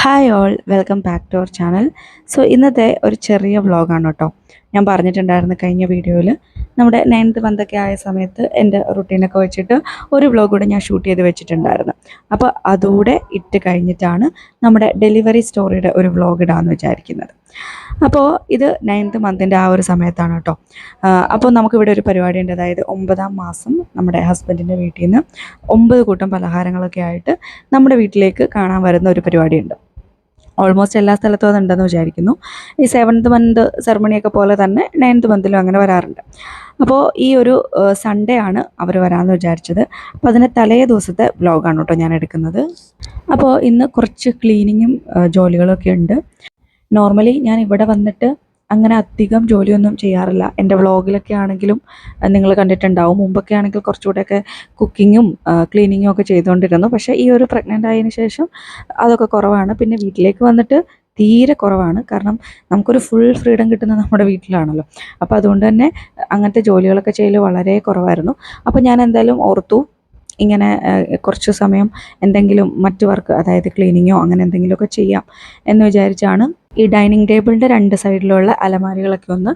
Hi all, welcome back to our channel. So ഇന്നത്തെ ഒരു ചെറിയ വ്ളോഗാണ് കേട്ടോ. ഞാൻ പറഞ്ഞിട്ടുണ്ടായിരുന്നു കഴിഞ്ഞ വീഡിയോയിൽ നമ്മുടെ 9th മന്തൊക്കെ ആയ സമയത്ത് എൻ്റെ റുട്ടീനൊക്കെ വെച്ചിട്ട് ഒരു വ്ളോഗ് കൂടെ ഞാൻ ഷൂട്ട് ചെയ്ത് വെച്ചിട്ടുണ്ടായിരുന്നു. അപ്പോൾ അതുകൂടെ ഇട്ട് കഴിഞ്ഞിട്ടാണ് നമ്മുടെ ഡെലിവറി സ്റ്റോറിയുടെ ഒരു വ്ളോഗ് ഇടാമെന്ന് വിചാരിക്കുന്നത്. അപ്പോൾ ഇത് 9th മന്തിൻ്റെ ആ ഒരു സമയത്താണ് കേട്ടോ. അപ്പോൾ നമുക്കിവിടെ ഒരു പരിപാടി ഉണ്ട്. അതായത് 9ാം മാസം നമ്മുടെ ഹസ്ബൻഡിൻ്റെ വീട്ടിൽ നിന്ന് 9 കൂട്ടം പലഹാരങ്ങളൊക്കെ ആയിട്ട് നമ്മുടെ വീട്ടിലേക്ക് കാണാൻ വരുന്ന ഒരു പരിപാടിയുണ്ട്. ഓൾമോസ്റ്റ് എല്ലാ സ്ഥലത്തും അതുണ്ടെന്ന് വിചാരിക്കുന്നു. ഈ 7th മന്ത് സെറമണിയൊക്കെ പോലെ തന്നെ 9th മന്തിലും അങ്ങനെ വരാറുണ്ട്. അപ്പോൾ ഈ ഒരു സൺഡേ ആണ് അവർ വരാമെന്ന് വിചാരിച്ചത്. അപ്പോൾ അതിന് തലേ ദിവസത്തെ വ്ളോഗാണ് കേട്ടോ ഞാൻ എടുക്കുന്നത്. അപ്പോൾ ഇന്ന് കുറച്ച് ക്ലീനിങ്ങും ജോലികളൊക്കെ ഉണ്ട്. നോർമലി ഞാൻ ഇവിടെ വന്നിട്ട് അങ്ങനെ അധികം ജോലിയൊന്നും ചെയ്യാറില്ല. എൻ്റെ വ്ളോഗിലൊക്കെ ആണെങ്കിലും നിങ്ങൾ കണ്ടിട്ടുണ്ടാവും. മുമ്പൊക്കെ ആണെങ്കിൽ കുറച്ചുകൂടെയൊക്കെ കുക്കിങ്ങും ക്ലീനിങ്ങും ഒക്കെ ചെയ്തുകൊണ്ടിരുന്നു. പക്ഷേ ഈ ഒരു പ്രഗ്നൻ്റ് ആയതിനു ശേഷം അതൊക്കെ കുറവാണ്. പിന്നെ വീട്ടിലേക്ക് വന്നിട്ട് തീരെ കുറവാണ്. കാരണം നമുക്കൊരു ഫുൾ ഫ്രീഡം കിട്ടുന്നത് നമ്മുടെ വീട്ടിലാണല്ലോ. അപ്പോൾ അതുകൊണ്ട് തന്നെ അങ്ങനത്തെ ജോലികളൊക്കെ ചെയ്യൽ വളരെ കുറവായിരുന്നു. അപ്പോൾ ഞാൻ എന്തായാലും ഓർത്തു ഇങ്ങനെ കുറച്ച് സമയം എന്തെങ്കിലും മറ്റു വർക്ക്, അതായത് ക്ലീനിങ്ങോ അങ്ങനെ എന്തെങ്കിലുമൊക്കെ ചെയ്യാം എന്ന് വിചാരിച്ചാണ് ഈ ഡൈനിങ് ടേബിളിൻ്റെ 2 സൈഡിലുള്ള അലമാരികളൊക്കെ ഒന്ന്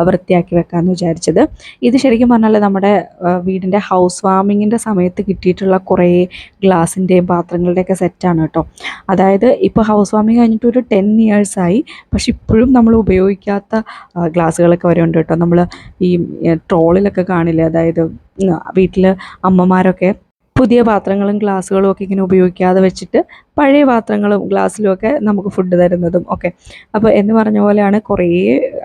വൃത്തിയാക്കി വെക്കാമെന്ന് വിചാരിച്ചത്. ഇത് ശരിക്കും പറഞ്ഞാൽ നമ്മുടെ വീടിൻ്റെ ഹൗസ് വാമിങ്ങിൻ്റെ സമയത്ത് കിട്ടിയിട്ടുള്ള കുറേ ഗ്ലാസിൻ്റെയും പാത്രങ്ങളുടെയൊക്കെ സെറ്റാണ് കേട്ടോ. അതായത് ഇപ്പോൾ ഹൗസ് വാമിങ് കഴിഞ്ഞിട്ട് ഒരു 10 ഇയേഴ്സായി. പക്ഷെ ഇപ്പോഴും നമ്മൾ ഉപയോഗിക്കാത്ത ഗ്ലാസ്സുകളൊക്കെ വരെ ഉണ്ട് കേട്ടോ. നമ്മൾ ഈ ട്രോളിലൊക്കെ കാണില്ലേ, അതായത് വീട്ടിൽ അമ്മമാരൊക്കെ പുതിയ പാത്രങ്ങളും ഗ്ലാസ്സുകളും ഒക്കെ ഇങ്ങനെ ഉപയോഗിക്കാതെ വെച്ചിട്ട് പഴയ പാത്രങ്ങളും ഗ്ലാസ്സിലും ഒക്കെ നമുക്ക് ഫുഡ് തരുന്നതും ഒക്കെ. അപ്പോൾ എന്ന് പറഞ്ഞ പോലെയാണ് കുറേ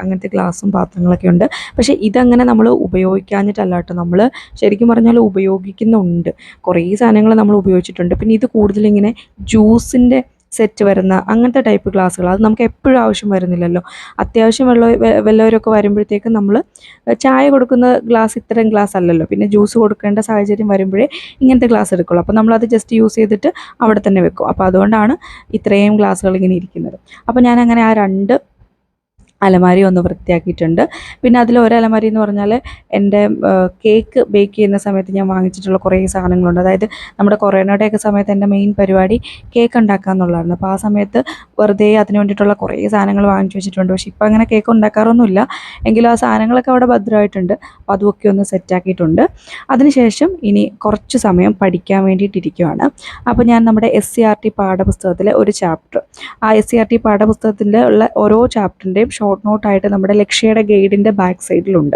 അങ്ങനത്തെ ഗ്ലാസ്സും പാത്രങ്ങളൊക്കെ ഉണ്ട്. പക്ഷേ ഇതങ്ങനെ നമ്മൾ ഉപയോഗിക്കാഞ്ഞിട്ടല്ല കേട്ടോ. നമ്മൾ ശരിക്കും പറഞ്ഞാൽ ഉപയോഗിക്കുന്നുണ്ട്. കുറേ സാധനങ്ങൾ നമ്മൾ ഉപയോഗിച്ചിട്ടുണ്ട്. പിന്നെ ഇത് കൂടുതലിങ്ങനെ ജ്യൂസിൻ്റെ സെറ്റ് വരുന്ന അങ്ങനത്തെ ടൈപ്പ് ഗ്ലാസ്സുകൾ, അത് നമുക്ക് എപ്പോഴും ആവശ്യം വരുന്നില്ലല്ലോ. അത്യാവശ്യം വല്ലവരൊക്കെ വരുമ്പോഴത്തേക്കും നമ്മൾ ചായ കൊടുക്കുന്ന ഗ്ലാസ് ഇത്തരം ഗ്ലാസ് അല്ലല്ലോ. പിന്നെ ജ്യൂസ് കൊടുക്കേണ്ട സാഹചര്യം വരുമ്പോഴേ ഇങ്ങനത്തെ ഗ്ലാസ് എടുക്കുള്ളൂ. അപ്പോൾ നമ്മളത് ജസ്റ്റ് യൂസ് ചെയ്തിട്ട് അവിടെ തന്നെ വെക്കും. അപ്പോൾ അതുകൊണ്ടാണ് ഇത്രയും ഗ്ലാസ്സുകൾ ഇങ്ങനെ ഇരിക്കുന്നത്. അപ്പോൾ ഞാനങ്ങനെ ആ 2 അലമാരി ഒന്ന് വൃത്തിയാക്കിയിട്ടുണ്ട്. പിന്നെ അതിൽ ഒരു അലമാരി എന്ന് പറഞ്ഞാൽ എൻ്റെ കേക്ക് ബേക്ക് ചെയ്യുന്ന സമയത്ത് ഞാൻ വാങ്ങിച്ചിട്ടുള്ള കുറേ സാധനങ്ങളുണ്ട്. അതായത് നമ്മുടെ കൊറോണയുടെയൊക്കെ സമയത്ത് എൻ്റെ മെയിൻ പരിപാടി കേക്ക് ഉണ്ടാക്കുക എന്നുള്ളതായിരുന്നു. അപ്പോൾ ആ സമയത്ത് വെറുതെ അതിന് വേണ്ടിയിട്ടുള്ള കുറേ സാധനങ്ങൾ വാങ്ങിച്ചു വെച്ചിട്ടുണ്ട്. പക്ഷേ ഇപ്പോൾ അങ്ങനെ കേക്ക് ഉണ്ടാക്കാറൊന്നുമില്ല. എങ്കിലും ആ സാധനങ്ങളൊക്കെ അവിടെ ഭദ്രമായിട്ടുണ്ട്. അപ്പോൾ അതുമൊക്കെ ഒന്ന് സെറ്റാക്കിയിട്ടുണ്ട്. അതിനുശേഷം ഇനി കുറച്ച് സമയം പഠിക്കാൻ വേണ്ടിയിട്ടിരിക്കുകയാണ്. അപ്പോൾ ഞാൻ നമ്മുടെ SCRT പാഠപുസ്തകത്തിലെ ഒരു ചാപ്റ്റർ, ആ SCRT പാഠപുസ്തകത്തിൻ്റെ ഉള്ള ഓരോ ചാപ്റ്ററിൻ്റെയും ഷോർട്ട് നോട്ടായിട്ട് നമ്മുടെ ലക്ഷ്യയുടെ ഗൈഡിൻ്റെ ബാക്ക് സൈഡിലുണ്ട്.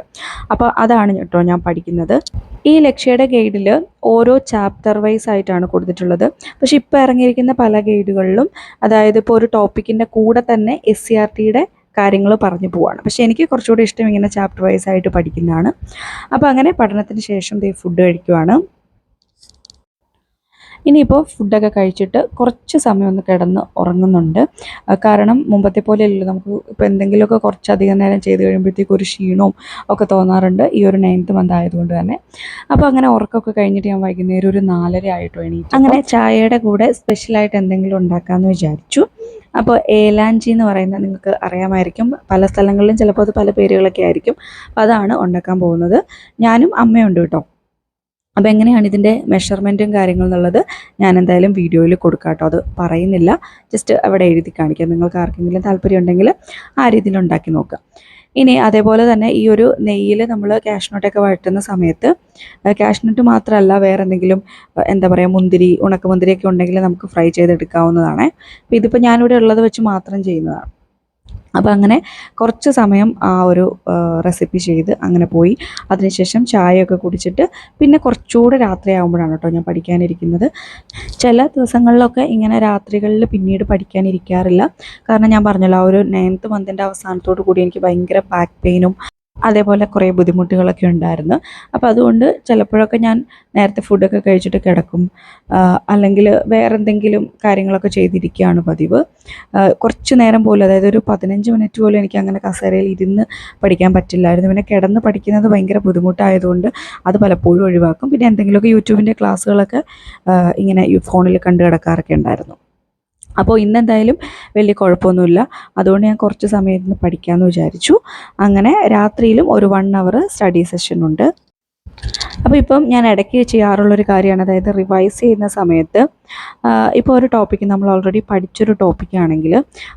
അപ്പോൾ അതാണ് കേട്ടോ ഞാൻ പഠിക്കുന്നത്. ഈ ലക്ഷ്യയുടെ ഗൈഡിൽ ഓരോ ചാപ്റ്റർ വൈസ് ആയിട്ടാണ് കൊടുത്തിട്ടുള്ളത്. പക്ഷെ ഇപ്പോൾ ഇറങ്ങിയിരിക്കുന്ന പല ഗൈഡുകളിലും അതായത് ഇപ്പോൾ ഒരു ടോപ്പിക്കിൻ്റെ കൂടെ തന്നെ SCRTയുടെ കാര്യങ്ങൾ പറഞ്ഞു പോവാണ്. പക്ഷേ എനിക്ക് കുറച്ചുകൂടി ഇഷ്ടം ഇങ്ങനെ ചാപ്റ്റർ വൈസ് ആയിട്ട് പഠിക്കുന്നതാണ്. അപ്പോൾ അങ്ങനെ പഠനത്തിന് ശേഷം ഫുഡ് കഴിക്കുവാണ്. ഇനിയിപ്പോൾ ഫുഡൊക്കെ കഴിച്ചിട്ട് കുറച്ച് സമയം ഒന്ന് കിടന്ന് ഉറങ്ങുന്നുണ്ട്. കാരണം മുമ്പത്തെ പോലെയല്ലല്ലോ, നമുക്ക് ഇപ്പോൾ എന്തെങ്കിലുമൊക്കെ കുറച്ചധികം നേരം ചെയ്ത് കഴിയുമ്പോഴത്തേക്കും ഒരു ക്ഷീണവും ഒക്കെ തോന്നാറുണ്ട് ഈ ഒരു 9th മന്ത് ആയതുകൊണ്ട് തന്നെ. അപ്പോൾ അങ്ങനെ ഉറക്കമൊക്കെ കഴിഞ്ഞിട്ട് ഞാൻ വൈകുന്നേരം ഒരു 4:30 ആയിട്ടോ എണീറ്റ്. അങ്ങനെ ചായയുടെ കൂടെ സ്പെഷ്യലായിട്ട് എന്തെങ്കിലും ഉണ്ടാക്കാമെന്ന് വിചാരിച്ചു. അപ്പോൾ ഏലാഞ്ചി എന്ന് പറയുന്നത് നിങ്ങൾക്ക് അറിയാമായിരിക്കും. പല സ്ഥലങ്ങളിലും ചിലപ്പോൾ അത് പല പേരുകളൊക്കെ ആയിരിക്കും. അപ്പോൾ അതാണ് ഉണ്ടാക്കാൻ പോകുന്നത്. ഞാനും അമ്മയുണ്ട് കേട്ടോ. അപ്പോൾ എങ്ങനെയാണ് ഇതിൻ്റെ മെഷർമെൻറ്റും കാര്യങ്ങൾ എന്നുള്ളത് ഞാൻ എന്തായാലും വീഡിയോയിൽ കൊടുക്കാം കേട്ടോ. അത് പറയുന്നില്ല, ജസ്റ്റ് അവിടെ എഴുതി കാണിക്കാം. നിങ്ങൾക്ക് ആർക്കെങ്കിലും താല്പര്യം ഉണ്ടെങ്കിൽ ആ രീതിയിൽ ഉണ്ടാക്കി നോക്കാം. ഇനി അതേപോലെ തന്നെ ഈ ഒരു നെയ്യിൽ നമ്മൾ കാഷ്നട്ടൊക്കെ വഴറ്റുന്ന സമയത്ത് കാഷ്നട്ട് മാത്രമല്ല വേറെ എന്തെങ്കിലും എന്താ പറയുക, മുന്തിരി, ഉണക്കമുന്തിരിയൊക്കെ ഉണ്ടെങ്കിൽ നമുക്ക് ഫ്രൈ ചെയ്തെടുക്കാവുന്നതാണ്. അപ്പോൾ ഇതിപ്പോൾ ഞാനിവിടെ ഉള്ളത് വെച്ച് മാത്രം ചെയ്യുന്നതാണ്. അപ്പോൾ അങ്ങനെ കുറച്ച് സമയം ആ ഒരു റെസിപ്പി ചെയ്ത് അങ്ങനെ പോയി. അതിനുശേഷം ചായയൊക്കെ കുടിച്ചിട്ട് പിന്നെ കുറച്ചുകൂടെ രാത്രിയാകുമ്പോഴാണ് കേട്ടോ ഞാൻ പഠിക്കാനിരിക്കുന്നത്. ചില ദിവസങ്ങളിലൊക്കെ ഇങ്ങനെ രാത്രികളിൽ പിന്നീട് പഠിക്കാനിരിക്കാറില്ല. കാരണം ഞാൻ പറഞ്ഞല്ലോ, ആ ഒരു 9th മന്തിൻ്റെ അവസാനത്തോടു കൂടി എനിക്ക് ഭയങ്കര ബാക്ക് പെയിനും അതേപോലെ കുറേ ബുദ്ധിമുട്ടുകളൊക്കെ ഉണ്ടായിരുന്നു. അപ്പോൾ അതുകൊണ്ട് ചിലപ്പോഴൊക്കെ ഞാൻ നേരത്തെ ഫുഡൊക്കെ കഴിച്ചിട്ട് കിടക്കും. അല്ലെങ്കിൽ വേറെ എന്തെങ്കിലും കാര്യങ്ങളൊക്കെ ചെയ്തിരിക്കുകയാണ് പതിവ്. കുറച്ച് നേരം പോലും, അതായത് ഒരു 15 മിനിറ്റ് പോലും എനിക്ക് അങ്ങനെ കസേരയിൽ ഇരുന്ന് പഠിക്കാൻ പറ്റില്ലായിരുന്നു. പിന്നെ കിടന്ന് പഠിക്കുന്നത് ഭയങ്കര ബുദ്ധിമുട്ടായതുകൊണ്ട് അത് പലപ്പോഴും ഒഴിവാക്കും. പിന്നെ എന്തെങ്കിലുമൊക്കെ യൂട്യൂബിൻ്റെ ക്ലാസ്സുകളൊക്കെ ഇങ്ങനെ ഫോണിൽ കണ്ടു കിടക്കാറൊക്കെ ഉണ്ടായിരുന്നു. അപ്പോൾ ഇന്നെന്തായാലും വലിയ കുഴപ്പമൊന്നുമില്ല. അതുകൊണ്ട് ഞാൻ കുറച്ച് സമയം ഇരുന്ന് പഠിക്കാമെന്ന് വിചാരിച്ചു. അങ്ങനെ രാത്രിയിലും ഒരു 1 hour സ്റ്റഡി സെഷനുണ്ട്. അപ്പോൾ ഇപ്പം ഞാൻ ഇടയ്ക്ക് ചെയ്യാറുള്ളൊരു കാര്യമാണ്, അതായത് റിവൈസ് ചെയ്യുന്ന സമയത്ത് ഇപ്പോൾ ഒരു ടോപ്പിക്ക് നമ്മൾ ഓൾറെഡി പഠിച്ചൊരു ടോപ്പിക്കാണെങ്കിൽ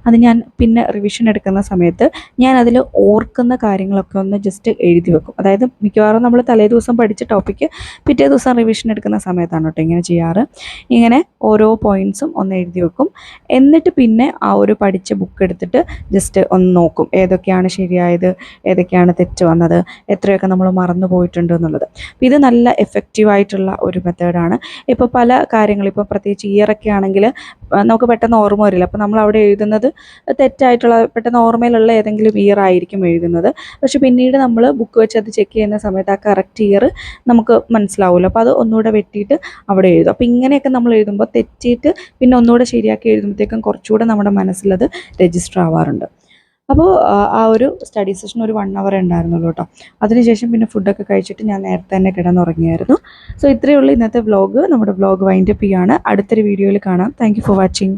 അത് ഞാൻ പിന്നെ റിവിഷൻ എടുക്കുന്ന സമയത്ത് ഞാൻ അതിൽ ഓർക്കുന്ന കാര്യങ്ങളൊക്കെ ഒന്ന് ജസ്റ്റ് എഴുതി വെക്കും. അതായത് മിക്കവാറും നമ്മൾ തലേ ദിവസം പഠിച്ച ടോപ്പിക്ക് പിറ്റേ ദിവസം റിവിഷൻ എടുക്കുന്ന സമയത്താണ് കേട്ടോ ഇങ്ങനെ ചെയ്യാറ്. ഇങ്ങനെ ഓരോ പോയിൻറ്സും ഒന്ന് എഴുതി വെക്കും. എന്നിട്ട് പിന്നെ ആ ഒരു പഠിച്ച ബുക്ക് എടുത്തിട്ട് ജസ്റ്റ് ഒന്ന് നോക്കും ഏതൊക്കെയാണ് ശരിയായത്, ഏതൊക്കെയാണ് തെറ്റ് വന്നത്, എത്രയൊക്കെ നമ്മൾ മറന്നു പോയിട്ടുണ്ട് എന്നുള്ളത്. ഇത് നല്ല എഫക്റ്റീവായിട്ടുള്ള ഒരു മെത്തേഡാണ്. ഇപ്പോൾ പല കാര്യങ്ങളും ഇപ്പോൾ പ്രത്യേകിച്ച് ഇയറൊക്കെ ആണെങ്കിൽ നമുക്ക് പെട്ടെന്ന് ഓർമ്മ വരില്ല. അപ്പോൾ നമ്മൾ അവിടെ എഴുതുന്നത് തെറ്റായിട്ടുള്ള പെട്ടെന്ന് ഓർമ്മയിലുള്ള ഏതെങ്കിലും ഇയർ ആയിരിക്കും എഴുതുന്നത്. പക്ഷെ പിന്നീട് നമ്മൾ ബുക്ക് വെച്ച് അത് ചെക്ക് ചെയ്യുന്ന സമയത്ത് ആ കറക്റ്റ് ഇയർ നമുക്ക് മനസ്സിലാവുമല്ലോ. അപ്പോൾ അത് ഒന്നുകൂടെ വെട്ടിയിട്ട് അവിടെ എഴുതും. അപ്പോൾ ഇങ്ങനെയൊക്കെ നമ്മൾ എഴുതുമ്പോൾ തെറ്റിയിട്ട് പിന്നെ ഒന്നുകൂടെ ശരിയാക്കി എഴുതുമ്പോഴത്തേക്കും കുറച്ചുകൂടെ നമ്മുടെ മനസ്സിലത് രജിസ്റ്റർ ആവാറുണ്ട്. അപ്പോൾ ആ ഒരു സ്റ്റഡി സെഷൻ ഒരു 1 hour ഉണ്ടായിരുന്നുള്ളൂ കേട്ടോ. അതിനുശേഷം പിന്നെ ഫുഡൊക്കെ കഴിച്ചിട്ട് ഞാൻ നേരത്തെ തന്നെ കിടന്നുറങ്ങിയായിരുന്നു. സോ ഇത്രയേ ഉള്ളൂ ഇന്നത്തെ വ്ളോഗ്. നമ്മുടെ വ്ളോഗ് വൈൻഡപ്പ് ചെയ്യാണ്. അടുത്തൊരു വീഡിയോയിൽ കാണാം. Thank you for watching.